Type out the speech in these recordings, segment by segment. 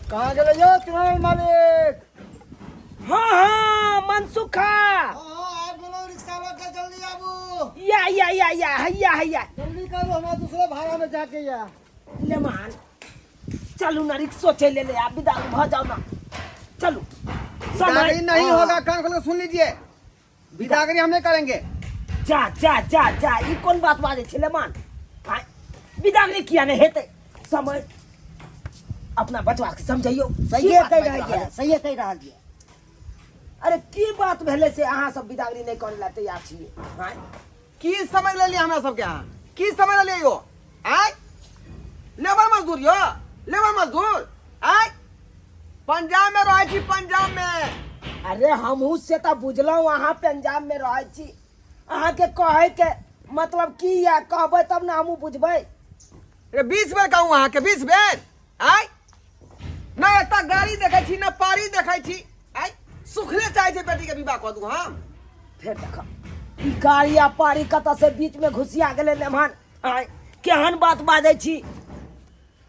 कहाँ गए यो तिरंगा मालिक? हाँ हाँ मनसुखा हाँ आप बोलो रिक्शा लेकर जल्दी आबू। या हैया जल्दी करो हमारा दूसरे भाड़ा में जाके या। ले मान चलू ना रिक्शो चले ले आप विदा भ जाओ ना चलू बिदागरी नहीं होगा, कान खोल के सुन लीजिए। बिदागरी हम नहीं करेंगे। जा ई कौन बात बाजे छे ले मान विदागरी किया नहीं हेते समझ अपना बचवा के समझियो सही कह रहा है। अरे की बात भेले से अहाँ सब बिदागरी नहीं करे ला तैयार छिए हां की समझ ले लिया हमरा सबके यहाँ? की समझ ले यो? आय लेबर मजदूर यो, लेबर मजदूर आय पंजाब में रहे छी, पंजाब में। अरे हमहू से तो बुझलौ अहाँ पंजाब में रहे छी। अहाँ के कहे के मतलब की या कहबे तब ना हमहू बुझबै। रे 20 बेर कहूँ अहाँ के 20 बेर आय ना एता गाड़ी देखे छी ना पारी देखे छी। आय सुखले चाहे छे बेटी के विवाह कऽ दू हम। फिर देखा ई गाड़िया पारी कत से बीच में घुसिया गेले लेमान आय केहन बात बाजै छी।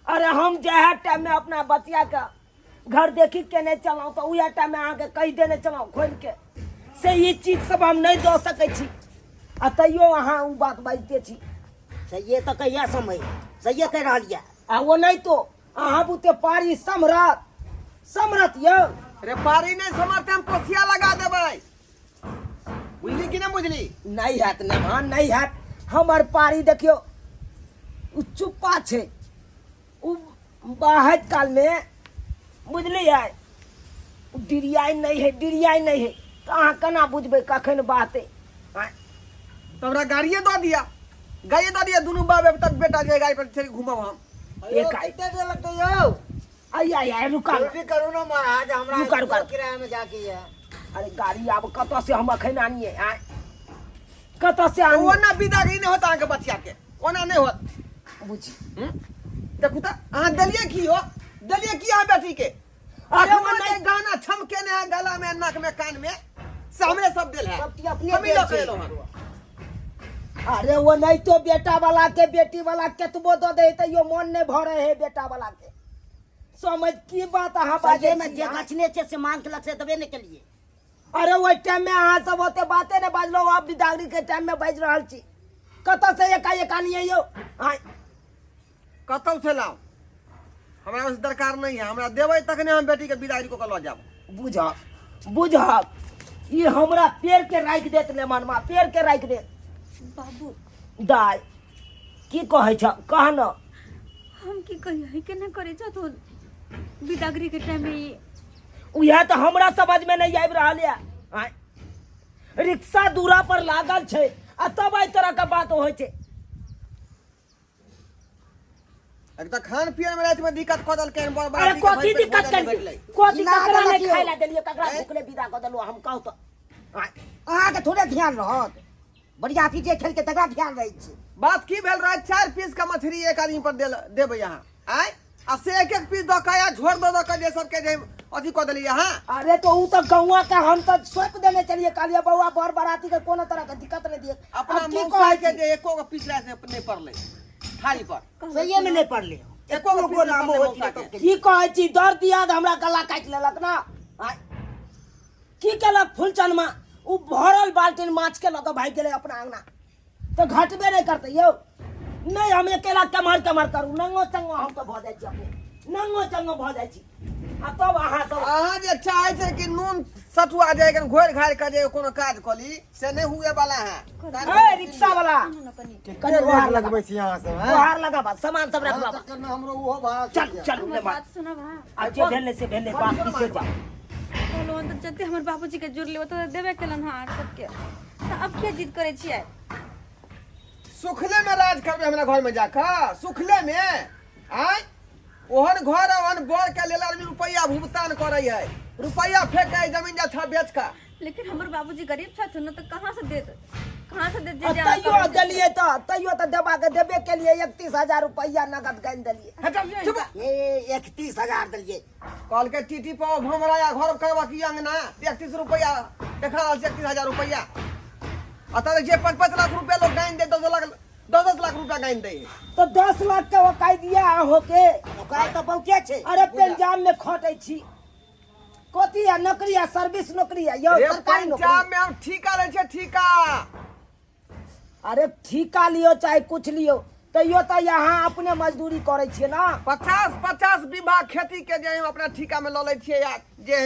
अरे हम जहे टाइम में अपना बतिया का घर देखी के नहीं चलाऊ तो उहे टाइम में आके कह देने चलाऊ खोल के से ये चीज सब हम नहीं दो सकै छी। आ तैयो अहाँ उ बात बाजते छी। सही तो कहिया समय सही कह रहा लिया। आ वो नहीं तो अहाँ बुते पारी समरत यो। रे पारी नहीं समरते हम पोसिया लगा देबै। बुझली कि नहीं बुझली? नहीं हैत मेहमान नहीं हैत। हमर पारी देखियो उ चुप्पा छे उ बाहर काल में बुझली है डिरियाई नहीं है तो अहाँ केना बुझबै कखन बाते। तोरा गाड़िए दो दिया दोनों बाप तक बेटा जे गाड़ी पर चढ़ घूमब हम। एक आई कितने देर लगते यो? आई रुका जल्दी करो ना महाराज, हमरा रुका। किराया में जाके है। अरे गाड़ी आब कत से हम अखन आनिए आय कत से आनिए ओना बिदागरी नहीं होता आके बतिया के ओना नहीं होत। बुझी देखू त अहाँ दलिए की हो? दलिए की अहाँ बेटी के? अरे वो नहीं नहीं गाना छमके ने है गला में नाक में कान में से हमरे सब दिल है। सब अपने हम ही लोग दिल कहलो से। हन। अरे वो नहीं तो बेटा वाला के बेटी वाला केतबो दो दे त यो मन नहीं भरे है बेटा वाला के। समझ की बात अहाँ बाजे बाजे में जे गछने छे से मांग के लग से तबे निकलिए। अरे वो टाइम में अहाँ सब होते बातें ने बाजलो आप बिदागरी के टाइम में बाज रहल छी कत से एकाएक आनिए यो आय कतौ से लाओ हमरा उस दरकार नहीं है। हमरा देबै तखने हम बेटी के बिदागरी को ल जाब। बुझब ये हमरा पेड़ के राख देत ले मनमा पेड़ के राख देत। बाबू दाय की कहै छ कह न। हम की कहिए केना करे छ तो बिदागरी के टाइम में उहे तो हमरा समझ में नहीं आबि रहल है। आय रिक्शा दूरा पर लागल छै आ तब एहि तरह का बात होइ छै। एक त खान पियन में रात में दिक्कत क दल के अरे कथी दिक्कत करी कथी ककरा नहीं खाइ ला देलिए ककरा भूखले विदा क देलु हम कहू तो आय अहाँ के थोड़े ध्यान रहत, बढ़िया पीछे खेल के तकरा ध्यान रहे छी। बात की भेल रहा 4 पीस का मछली एक आदमी पर देबै यहाँ आय आ से एक पीस दो कया झोर दो के जे सबके जे अथी क देली यहाँ। अरे तो उ तो गौवा के हम तो सौंप देने चलिए कालिया बउआ बर बराती के कोनो तरह के दिक्कत नहीं दिए। अपना अब की मौसा कहै के छी? जे एको को पिछला से नहीं पड़ले थाली पर सही में नहीं पढ़ ले एको को को नाम पड़ले होती मौसा तो के। की कहै छी दर दिया हमरा गला काट लेलक ना। आय की केलक फुलचन में उ भरल बाल्टीन माछ के लक भाग गेले अपना अंगना तो घटबे नहीं करते यो। नहीं हम अकेला कमर करू नंगो चंगो हम तो भ जाय छी अपने नंगो चंगो भ जाय छी आ तब अहाँ सब अहाँ जे चाहे छै कि नून सतुआ जाए के घोर घार के जे कोनो काज कली से नहीं हुए वाला है। ए रिक्शा वाला कने बाहर लगबै छी यहां से हैं? बाहर लगाबा सामान सब रखबा करना हमरो वो भाड़ा चल ले बात सुना भा आ जे भेले से भेले बात पीछे जा। बोलो अंदर जते हमर बाबूजी के जुड़ लेबो तो देबे केलन हां सबके तो अब क्या जिद करे छियै? सुखले में राज करबे हमरा घर में जाकर सुखले में आय ओहन घर ओहन बर के लेल आदमी रुपया भुगतान करे है रुपया फेंक के जमीन जथा बेच का। लेकिन हमर बाबूजी गरीब छथुन न तो कहां से देत जे तैयो दिलिए तो देबा के देबे के लिए 31,000 रुपया नगद गाइन दिलिए। हटा चुप। ये 31,000 दिलिए। कल के टीटी पर भमराया घर करवा की अंगना 33 रुपया देखा 31,000 रुपया अतः जे 5-5 लाख रुपया लोग गाइन दे 10 लाख 10 लाख रुपया गाइन दे तो 10 लाख के वकाई दिया होके ओकरा तो बहुते छै। अरे पंजाब में खटै छी कथी है नौकरी है सर्विस नौकरी है यो रे सरकारी पंजाब नौकरी। में हम ठिका ले छे ठिका। अरे ठिका लियो चाहे कुछ लियो तैयो तो यहाँ अपने मजदूरी करे छिए ना। 50 बीघा खेती के जे हम अपना ठिका में ल ले छिए या जे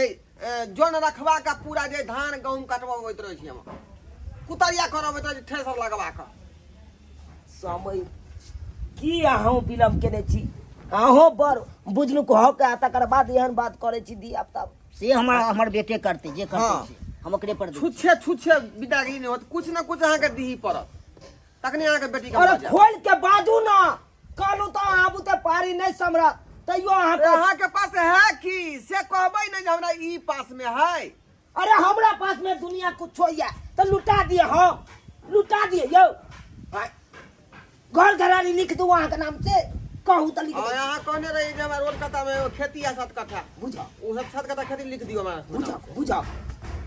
जोन रखवा का पूरा जे धान गहूम कटवाबैत रहे छिए हम कुतरिया करबैत रहे ठेसर लगवा के। समय की अहाँ विलम्ब केने छी अहो बड़ बुझलुक हो के तकर बाद एहन बात करे छी धिया पुता से हमर बेटे करते जे करते हाँ। छै हम ओकरे पर दै छी। छुच्छे विदागिरी नहीं होत कुछ ना कुछ अहाँ के दीही पड़त तखनी अहाँ के बेटी के अरे मजा। खोल के बाजू ना कालू तो आबू ते पारी नहीं समरा तैयो अहाँ अरे के अहाँ के पास है की से कहबै नहीं जे हमरा ई पास में है। अरे हमरा पास में दुनिया कुछ होइया तो लुटा दिए हो लुटा दिए यो आय, घर घरानी लिख दू अहाँ के नाम से कहू तो लिख और दू यहाँ कहने रही जे हमारा रोड कट्टा में खेती है 7 कट्ठा बुझा वो 7 कट्ठा खेती लिख दियो हमारा बुझा बुझा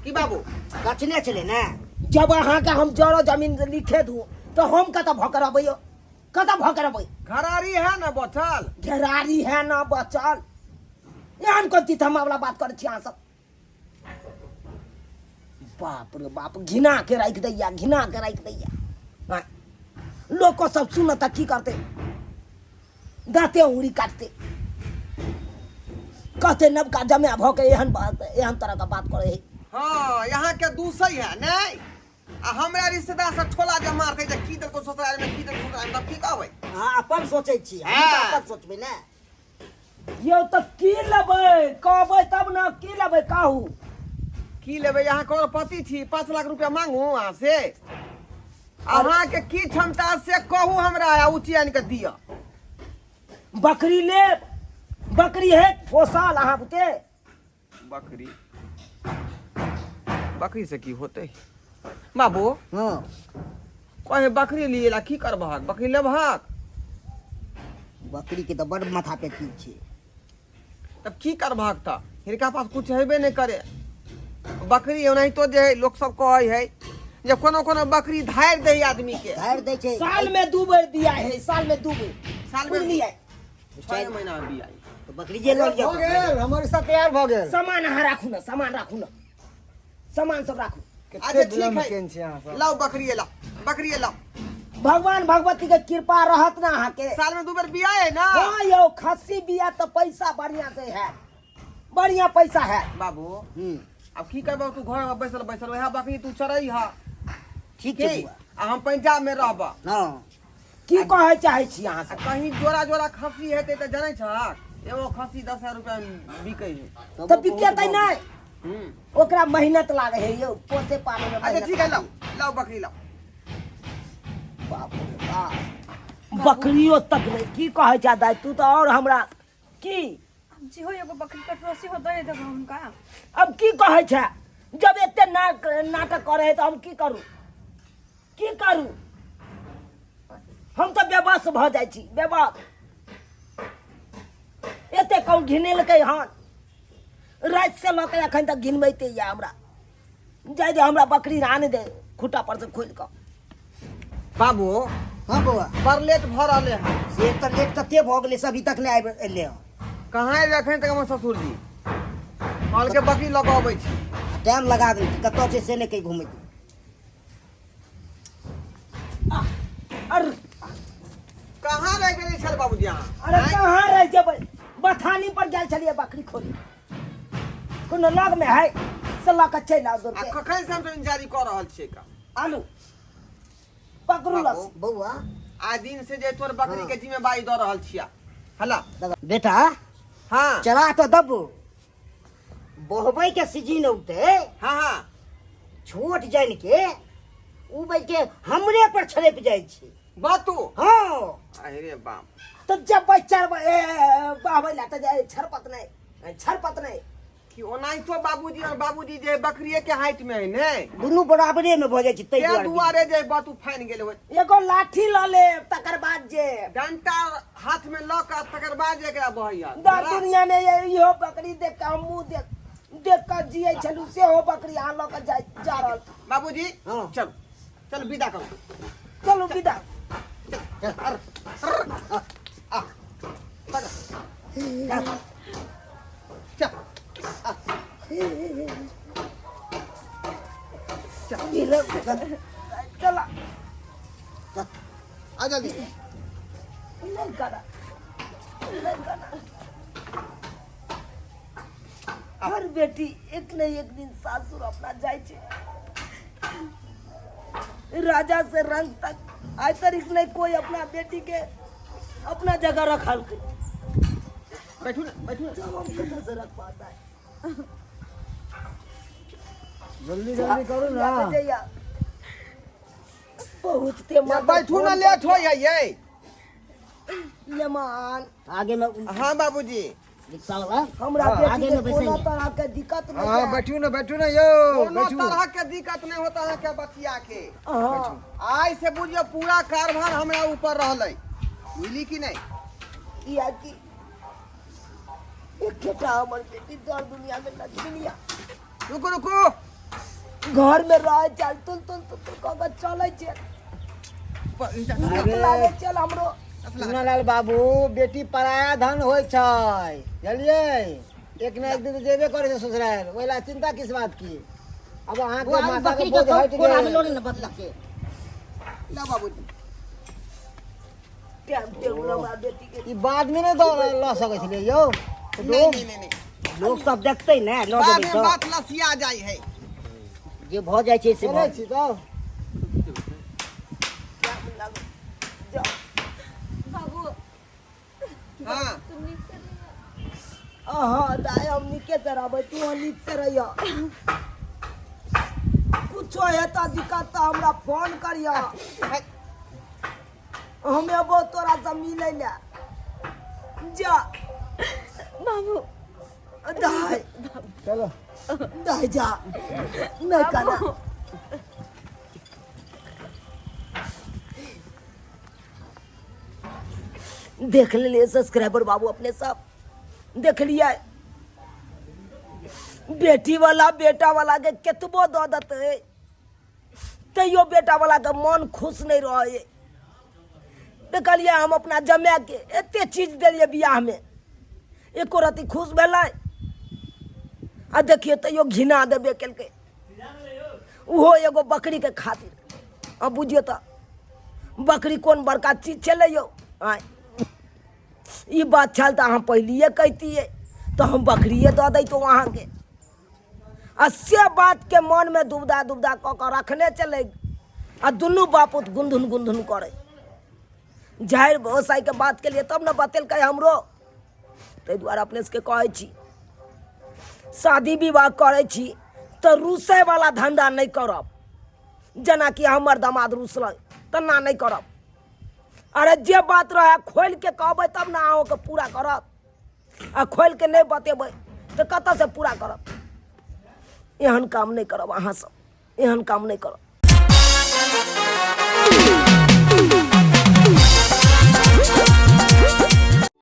की बाबू। गछने छलै ने जब अहाँ के हम जरो जमीन लिखे दू तो हम कत भकरबै यो कत भकरबै घरारी है ना बचल। घेरारी है ना बचल एहन कथी हम वाला बात करे छी अहाँ सब बाप रे बाप घिना के राख दैया घिना के राख दैया आय, लोग को सब सुनता की करते दाते उंगली काटते कहते नबका जमे भ के एहन बात एहन तरह का बात करे है। हाँ यहाँ के दूसरी है नहीं आ हमरा रिश्तेदार से ठोला जे मारते जे की दल को ससुराल में की दल को ससुराल में तब की कहबै। हाँ अपन सोचै छी हम हाँ। तो अपन सोचबै ने। यो तो की लेबै कहबै तब ना की लेबै कहू की लेबै यहाँ करोड़पति छी 5 लाख रुपया मांगू अहाँ से अहाँ के की क्षमता से कहू हमरा ऊँची आनि के दिअ। बकरी ले बकरी है पोसाल अहाँ बुते बकरी बकरी से की होते बाबू। हाँ कहे बकरी लिए ला की करबहक बकरी लेबहक बकरी के तो बड़ माथा पे चीज छै। तब की करबहक त हिनका पास कुछ हेबे नहीं करे बकरी ओनाही तो जे है लोग सब कहे है जे कोनो कोनो बकरी धारि दे आदमी के धार दै छै साल में 2 बेर दिया है साल में 2 बेर साल में लिया 6 महीना में बिया। तो बकरी जे लऽ लिअ हमारे साथ तैयार भ गेल। सामान अहाँ राखू ना सामान सब राखू अच्छा ठीक है लाओ बकरी लाओ भगवान भगवती के कृपा रहत ना अहाँ के साल में 2 बेर बिया है ना। हाँ यो खस्सी बिया तो पैसा बढ़िया से है बढ़िया पैसा है बाबू अब की करबो तू घर में बैसल वह बकरी तू चरई हा ठीक के छै बुआ। आ हम पंजाब में रहबा हाँ की कहे चाहे छी अहाँ आ सब कहीं जोरा खस्सी हेतै त जानै छहक एगो खस्सी 10,000 रुपया में बिकै है। तो बिकेतै नहीं हम्म ओकरा मेहनत लागे है यो पोसे पाले में अच्छा मेहनत ठीक है लागे। लाओ बकरी लाओ। बाप रे बाप बकरियो तक नहीं की कहे जा दाई तू तो और हमरा की अब जी हो एगो बकरी कटरोसी हो दे देबो हमका। अब की कहे छै जब एते नाटक करे है तो हम की करू हम तो बेबस भ जाइ छी बेबस एते कौ घिनेलकै हन रात से लऽ के अखन तक घिनबैते या हमरा जाय दे हमरा बकरी आने दे खूटा पर से खोल के बाबू हाँ बौआ बड़ लेट भऽ रहले है से तो लेट कते भऽ गेलै से अभी तक नहीं आबि एलै हँ। कहाँ रखे तक हमर ससुर जी कहल के बकरी लऽ के अबै छी टाइम लगा देल कतऽ छै से नहि कहीं घूमै अरे कहाँ रह गेली छल बाबूजी अहाँ अरे कहाँ रह जेबै बथानी पर गेल छलिए बकरी खोली कोनो लग में है से लऽ के चलि आउ आ दौड़ के कखन से हम तो इंतजारी कऽ रहल छियै का आलू पकड़ू लस बौआ आज दिन से जे तोर बकरी के जिम्मेवारी दऽ रहल छिया हला बेटा हाँ चला तो दबो बहबै के सीजन औते हाँ हाँ छोट जान के उ बैठ के हमरे पर छड़प जाइ छै। बातू हाँ अरे बाप तो जब बच्चा बाबे ला तो छरपत नहीं कि ओनाहितो बाबूजी और बाबूजी जे बकरिए के हाइट में है ने दुनू बराबरे में भऽ जाइ छै तै ते दुआरे दुआरे जे बातू फाइन गेल होय एगो लाठी ल ले तकर बाद जे डंटा हाथ में लऽ के तकर बाद जे एकरा बहैया दुनिया में इहो बकरी देख के हमहू देख के जियै छलू से हो बकरी अहाँ लऽ के जा रहल बाबूजी हाँ। चल चल विदा करू चलू विदा चला आ जल्दी। नहीं करा हर बेटी एक न एक दिन सासुर अपना जाय छे। राजा से रंग तक आज तक नहीं कोई अपना बेटी के अपना जगह रखल के। बैठू ना, बैठू ना। जब हम कहाँ से रख पाता है। जल्दी जल्दी करो ना। जैया पहुँचते या बैठू ना, लेट हो ये। मेहमान आगे में हाँ बाबूजी। रिक्शा वाला हमरा हाँ, बेटी आगे के में कोनो बैठेंगे। तरह के दिक्कत नहीं हाँ है। बैठू ना यो कोनो बैठू। तरह के दिक्कत नहीं होता है के बतिया के। हाँ आज से बुझियो पूरा कारभार हमरा ऊपर रहलै, मिली कि नहीं? किया कि एक बेटा हमर बेटी दर दुनिया में लक्ष्मीया रुको रुको। घर में रह चल तुल कगज चले छे। अरे लागे चल हमरो सुनालाल बाबू, बेटी पराया धन होय छै, बुझलिए? एक ना एक दिन जेबे करे छै ससुराल, ओइला चिंता किस बात की? अब अहाँ के माथा के बकरी बोझ हट के कोरा में गेल। लोने न बदला के ला बाबूजी। टाइम टेबल हमरा बेटी के ई बाद में नहीं ल सकै छलिए यो। नहीं नहीं नहीं नहीं। लोग सब देखते ना लो बाद देबै में तो बात लसिया जाय है। जे भ जाय छै से चलै भ छी तो। बाबू हाँ तुम नीक से रहिए। हाँ दाई हम निके से रहबै, तू नीक से रहिया। कुछो है तो दिक्कत तो हमरा फोन करिया, हम एबो तोरा से मिलै ले। जा बाबू दाई चलो दाई जा नहीं करना। देख लिए सब्सक्राइबर बाबू अपने सब देख लिया। बेटी वाला बेटा वाला के केतबो दऽ देते तैयो बेटा वाला के मन खुश नहीं रहे। देखलिए हम अपना जमाए के एते चीज दिलिए बियाह में, एको रति खुश भेलै। आ देखिए तैयो घिना देबे केलकै, उहो एगो बकरी के खातिर। अब बुझियो तो बकरी कोन बड़का चीज छलै यौ। आय ई बात छल तो अहाँ पहलिए कहतिए तो हम बकरिए दऽ दैतौ अहाँ के। आ से बात के मन में दुबदा दुबदा कऽ के रखने चले, आ दुनू बापुत गुंधुन गुंधुन करे। जाहिर व्यवसाय के बात के लिए तब न बतेलकै हमरो। ताहि दुआरे अपने सबके कहै छी शादी विवाह करै छी तो रूसै वाला धंधा नहीं करब। जेना कि हमर दामाद रूसलै तेना नहीं करब। अरे जे बात रहे खोल के कहबै तब ना अहूँ के पूरा करब। आ खोल के नहीं बतेबै तो कतऽ से पूरा करब? एहन काम नहीं करब, अहाँ सब एहन काम नहीं करब।